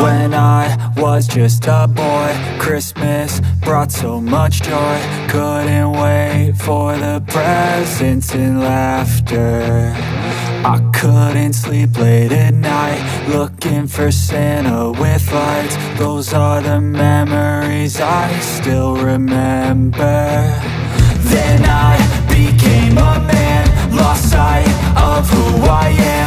When I was just a boy, Christmas brought so much joy. Couldn't wait for the presents and laughter. I couldn't sleep late at night, looking for Santa with lights. Those are the memories I still remember. Then I became a man, lost sight of who I am.